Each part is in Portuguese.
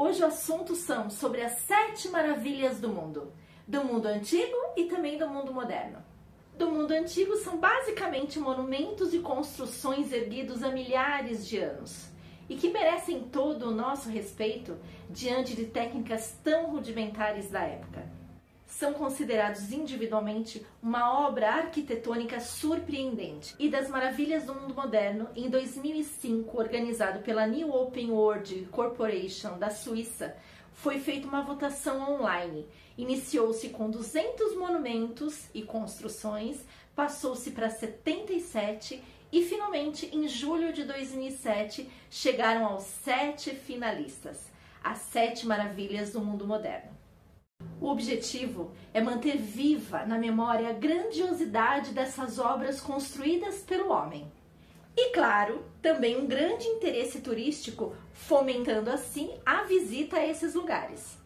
Hoje o assunto são sobre as 7 maravilhas do mundo antigo e também do mundo moderno. Do mundo antigo são basicamente monumentos e construções erguidos há milhares de anos e que merecem todo o nosso respeito diante de técnicas tão rudimentares da época. São considerados individualmente uma obra arquitetônica surpreendente. E das maravilhas do mundo moderno, em 2005, organizado pela New Open World Corporation da Suíça, foi feita uma votação online. Iniciou-se com 200 monumentos e construções, passou-se para 77 e finalmente, em julho de 2007, chegaram aos 7 finalistas, as 7 maravilhas do mundo moderno. O objetivo é manter viva na memória a grandiosidade dessas obras construídas pelo homem. E, claro, também um grande interesse turístico, fomentando assim a visita a esses lugares.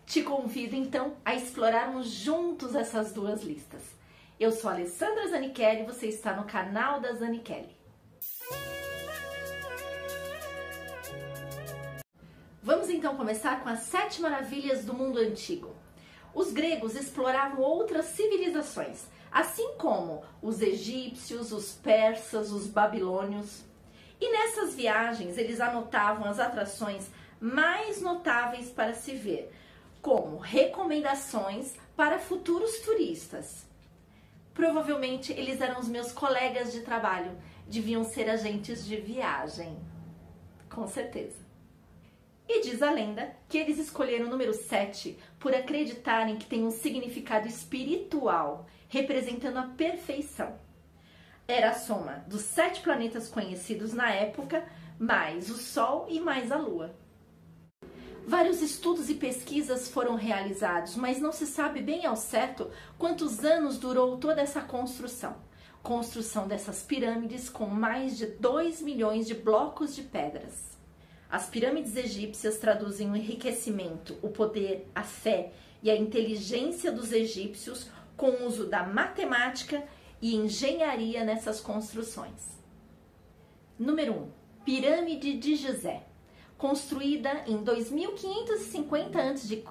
Te convido então a explorarmos juntos essas duas listas. Eu sou a Alessandra Zanichelli e você está no canal da Zanichelli. Vamos então começar com as 7 maravilhas do mundo antigo. Os gregos exploravam outras civilizações, assim como os egípcios, os persas, os babilônios. E nessas viagens eles anotavam as atrações mais notáveis para se ver, como recomendações para futuros turistas. Provavelmente eles eram os meus colegas de trabalho, deviam ser agentes de viagem, com certeza. E diz a lenda que eles escolheram o número 7 por acreditarem que tem um significado espiritual, representando a perfeição. Era a soma dos 7 planetas conhecidos na época, mais o Sol e mais a Lua. Vários estudos e pesquisas foram realizados, mas não se sabe bem ao certo quantos anos durou toda essa construção. Construção dessas pirâmides com mais de 2 milhões de blocos de pedras. As pirâmides egípcias traduzem o enriquecimento, o poder, a fé e a inteligência dos egípcios com o uso da matemática e engenharia nessas construções. Número 1. Pirâmide de Gizé. Construída em 2550 a.C.,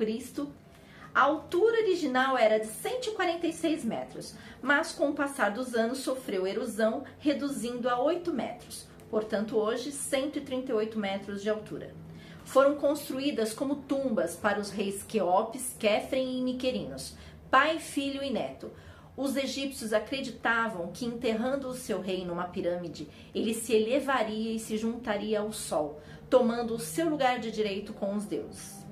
a altura original era de 146 metros, mas com o passar dos anos sofreu erosão, reduzindo a 8 metros. Portanto, hoje, 138 metros de altura. Foram construídas como tumbas para os reis Quéopes, Quéfren e Miquerinos, pai, filho e neto. Os egípcios acreditavam que enterrando o seu rei numa pirâmide, ele se elevaria e se juntaria ao sol, tomando o seu lugar de direito com os deuses.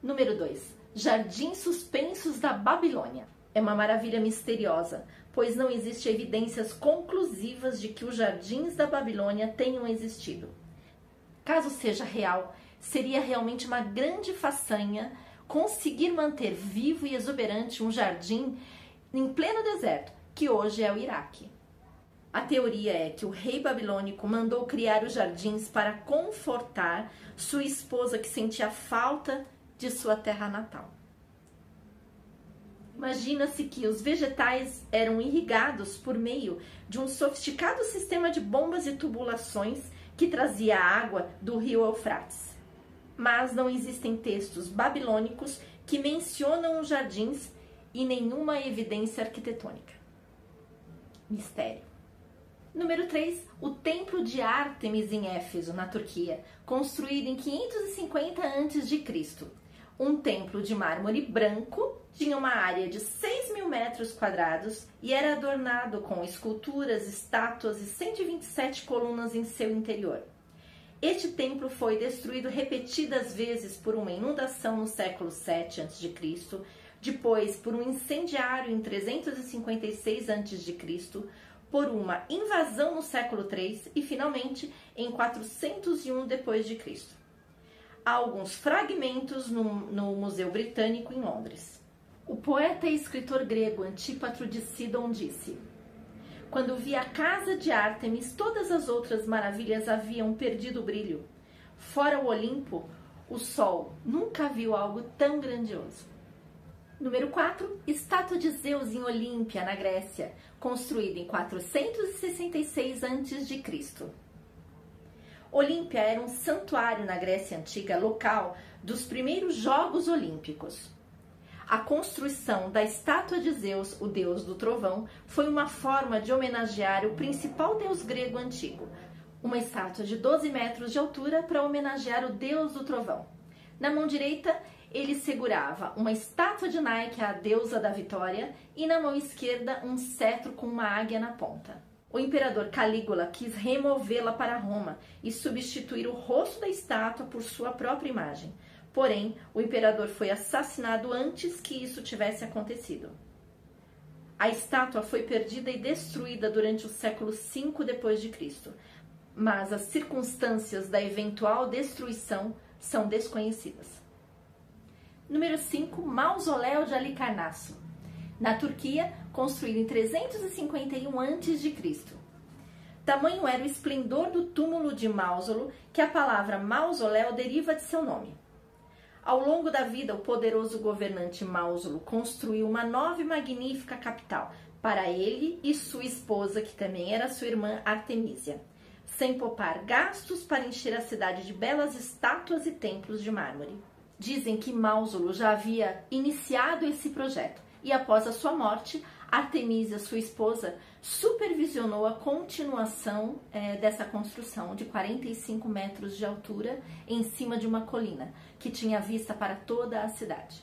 Número 2. Jardins suspensos da Babilônia. É uma maravilha misteriosa, pois não existem evidências conclusivas de que os jardins da Babilônia tenham existido. Caso seja real, seria realmente uma grande façanha conseguir manter vivo e exuberante um jardim em pleno deserto, que hoje é o Iraque. A teoria é que o rei babilônico mandou criar os jardins para confortar sua esposa que sentia falta de sua terra natal. Imagina-se que os vegetais eram irrigados por meio de um sofisticado sistema de bombas e tubulações que trazia a água do rio Eufrates. Mas não existem textos babilônicos que mencionam os jardins e nenhuma evidência arquitetônica. Mistério. Número 3. O Templo de Ártemis em Éfeso, na Turquia, construído em 550 a.C. Um templo de mármore branco, tinha uma área de 6.000 metros quadrados e era adornado com esculturas, estátuas e 127 colunas em seu interior. Este templo foi destruído repetidas vezes por uma inundação no século 7 a.C., depois por um incendiário em 356 a.C., por uma invasão no século 3 e finalmente em 401 d.C. Há alguns fragmentos no Museu Britânico em Londres. O poeta e escritor grego Antípatro de Sidon disse: quando vi a casa de Ártemis, todas as outras maravilhas haviam perdido o brilho. Fora o Olimpo, o sol nunca viu algo tão grandioso. Número 4. Estátua de Zeus em Olímpia, na Grécia, construída em 466 a.C. Olímpia era um santuário na Grécia Antiga, local dos primeiros Jogos Olímpicos. A construção da estátua de Zeus, o deus do trovão, foi uma forma de homenagear o principal deus grego antigo. Uma estátua de 12 metros de altura para homenagear o deus do trovão. Na mão direita, ele segurava uma estátua de Nike, a deusa da vitória, e na mão esquerda um cetro com uma águia na ponta. O imperador Calígula quis removê-la para Roma e substituir o rosto da estátua por sua própria imagem. Porém, o imperador foi assassinado antes que isso tivesse acontecido. A estátua foi perdida e destruída durante o século V d.C., mas as circunstâncias da eventual destruição são desconhecidas. Número 5, Mausoléu de Halicarnasso. Na Turquia, construído em 351 a.C. Tamanho era o esplendor do túmulo de Mausoleo que a palavra mausoléu deriva de seu nome. Ao longo da vida, o poderoso governante Mausoleo construiu uma nova e magnífica capital para ele e sua esposa, que também era sua irmã Artemísia, sem poupar gastos para encher a cidade de belas estátuas e templos de mármore. Dizem que Mausoleo já havia iniciado esse projeto e após a sua morte, Artemísia, sua esposa, supervisionou a continuação dessa construção de 45 metros de altura em cima de uma colina, que tinha vista para toda a cidade.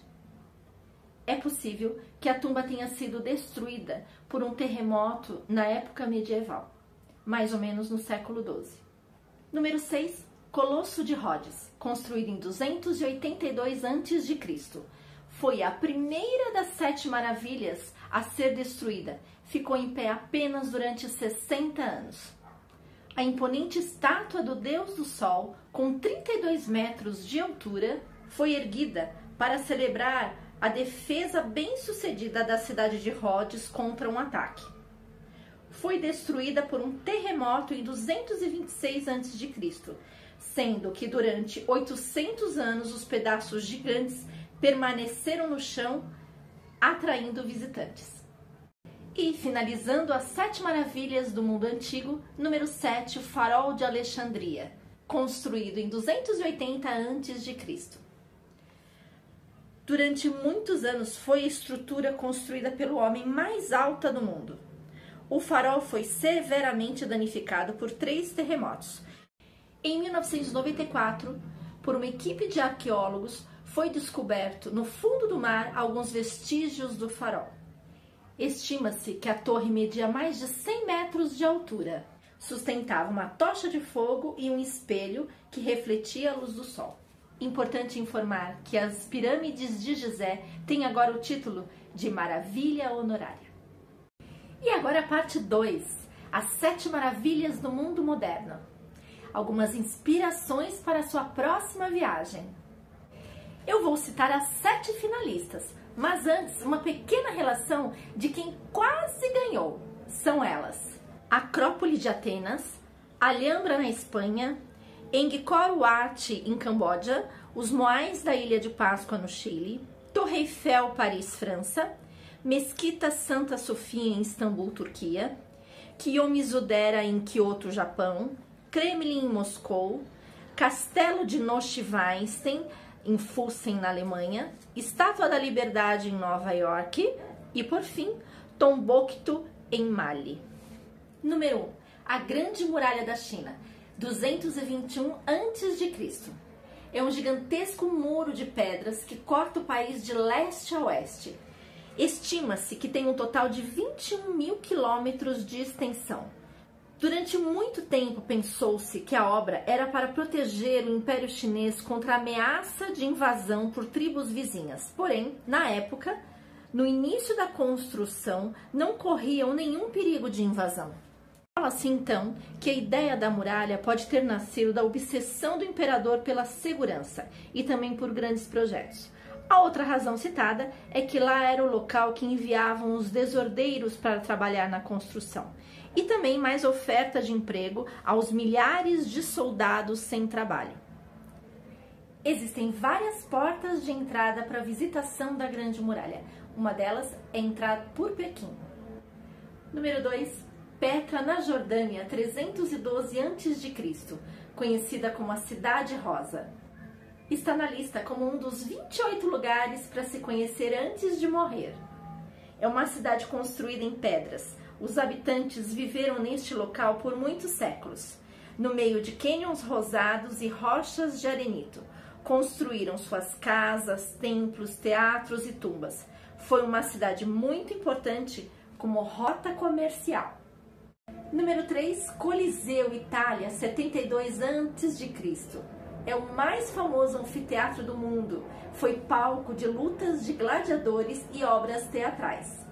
É possível que a tumba tenha sido destruída por um terremoto na época medieval, mais ou menos no século XII. Número 6, Colosso de Rhodes, construído em 282 a.C. Foi a primeira das 7 maravilhas a ser destruída. Ficou em pé apenas durante 60 anos. A imponente estátua do Deus do Sol, com 32 metros de altura, foi erguida para celebrar a defesa bem-sucedida da cidade de Rhodes contra um ataque. Foi destruída por um terremoto em 226 a.C., sendo que durante 800 anos os pedaços gigantes permaneceram no chão, atraindo visitantes. E, finalizando as 7 maravilhas do mundo antigo, número 7, o Farol de Alexandria, construído em 280 a.C. Durante muitos anos foi a estrutura construída pelo homem mais alta do mundo. O farol foi severamente danificado por 3 terremotos. Em 1994, por uma equipe de arqueólogos, foi descoberto no fundo do mar alguns vestígios do farol. Estima-se que a torre media mais de 100 metros de altura. Sustentava uma tocha de fogo e um espelho que refletia a luz do sol. Importante informar que as pirâmides de Gizé têm agora o título de Maravilha Honorária. E agora a parte 2, as 7 maravilhas do mundo moderno. Algumas inspirações para a sua próxima viagem. Eu vou citar as 7 finalistas, mas antes uma pequena relação de quem quase ganhou. São elas: Acrópole de Atenas, Alhambra na Espanha, Angkor Wat em Camboja, os Moais da Ilha de Páscoa no Chile, Torre Eiffel, Paris, França, Mesquita Santa Sofia em Istambul, Turquia, Kiyomizu-dera em Kyoto, Japão, Kremlin em Moscou, Castelo de Neuschwanstein em Fussen, na Alemanha, Estátua da Liberdade em Nova York e, por fim, Tombouctou em Mali. Número 1. A Grande Muralha da China, 221 a.C. É um gigantesco muro de pedras que corta o país de leste a oeste. Estima-se que tem um total de 21 mil quilômetros de extensão. Durante muito tempo pensou-se que a obra era para proteger o Império Chinês contra a ameaça de invasão por tribos vizinhas. Porém, na época, no início da construção, não corriam nenhum perigo de invasão. Fala-se então que a ideia da muralha pode ter nascido da obsessão do imperador pela segurança e também por grandes projetos. A outra razão citada é que lá era o local que enviavam os desordeiros para trabalhar na construção. E também mais oferta de emprego aos milhares de soldados sem trabalho. Existem várias portas de entrada para a visitação da Grande Muralha. Uma delas é entrar por Pequim. Número 2. Petra, na Jordânia, 312 a.C., conhecida como a Cidade Rosa. Está na lista como um dos 28 lugares para se conhecer antes de morrer. É uma cidade construída em pedras. Os habitantes viveram neste local por muitos séculos, no meio de cânions rosados e rochas de arenito. Construíram suas casas, templos, teatros e tumbas. Foi uma cidade muito importante como rota comercial. Número 3, Coliseu, Itália, 72 a.C. É o mais famoso anfiteatro do mundo. Foi palco de lutas de gladiadores e obras teatrais.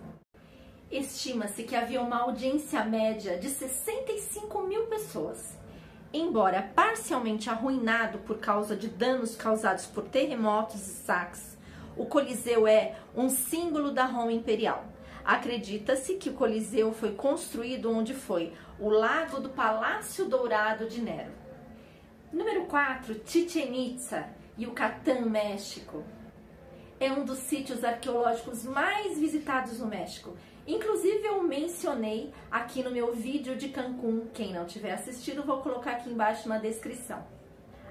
Estima-se que havia uma audiência média de 65 mil pessoas. Embora parcialmente arruinado por causa de danos causados por terremotos e saques, o Coliseu é um símbolo da Roma Imperial. Acredita-se que o Coliseu foi construído onde foi o lago do Palácio Dourado de Nero. Número 4, Chichén Itzá, Yucatán, México. É um dos sítios arqueológicos mais visitados no México. Inclusive eu mencionei aqui no meu vídeo de Cancún. Quem não tiver assistido, vou colocar aqui embaixo na descrição.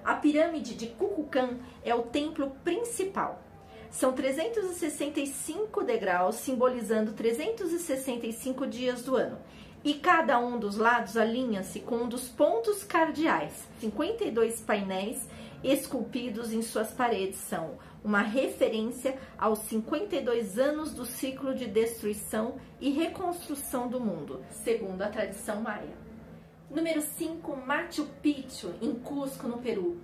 A pirâmide de Kukulcán é o templo principal. São 365 degraus, simbolizando 365 dias do ano. E cada um dos lados alinha-se com um dos pontos cardeais. 52 painéis esculpidos em suas paredes são uma referência aos 52 anos do ciclo de destruição e reconstrução do mundo, segundo a tradição maia. Número 5, Machu Picchu, em Cusco, no Peru,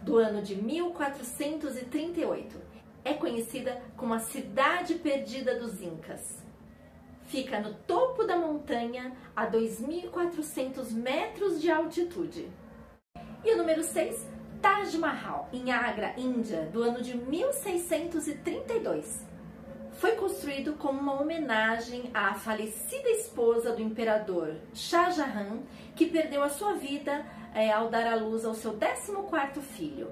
do ano de 1438. É conhecida como a Cidade Perdida dos Incas. Fica no topo da montanha, a 2.400 metros de altitude. E o número 6, Taj Mahal, em Agra, Índia, do ano de 1632. Foi construído como uma homenagem à falecida esposa do imperador Shah Jahan, que perdeu a sua vida ao dar à luz ao seu 14º filho.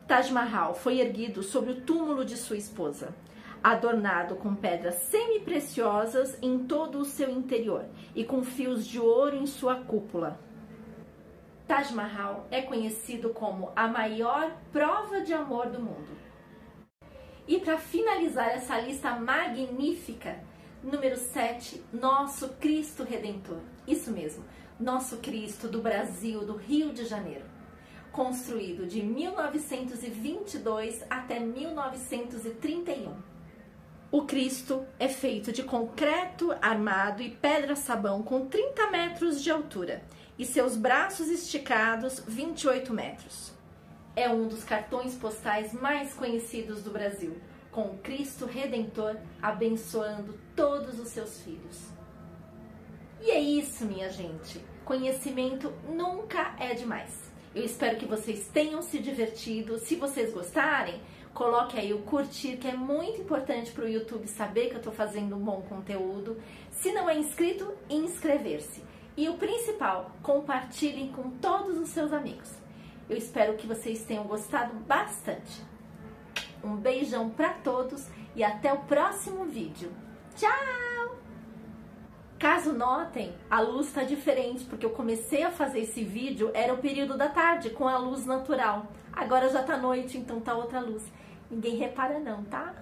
Taj Mahal foi erguido sobre o túmulo de sua esposa, adornado com pedras semi-preciosas em todo o seu interior e com fios de ouro em sua cúpula. Taj Mahal é conhecido como a maior prova de amor do mundo. E para finalizar essa lista magnífica, número 7, Nosso Cristo Redentor. Isso mesmo, Nosso Cristo do Brasil, do Rio de Janeiro. Construído de 1922 até 1931. O Cristo é feito de concreto armado e pedra-sabão com 30 metros de altura e seus braços esticados 28 metros. É um dos cartões postais mais conhecidos do Brasil, com o Cristo Redentor abençoando todos os seus filhos. E é isso, minha gente. Conhecimento nunca é demais. Eu espero que vocês tenham se divertido. Se vocês gostarem, coloque aí o curtir, que é muito importante para o YouTube saber que eu estou fazendo um bom conteúdo. Se não é inscrito, inscrever-se. E o principal, compartilhem com todos os seus amigos. Eu espero que vocês tenham gostado bastante. Um beijão para todos e até o próximo vídeo. Tchau! Caso notem, a luz está diferente, porque eu comecei a fazer esse vídeo, era o período da tarde, com a luz natural. Agora já tá noite, então tá outra luz. Ninguém repara não, tá?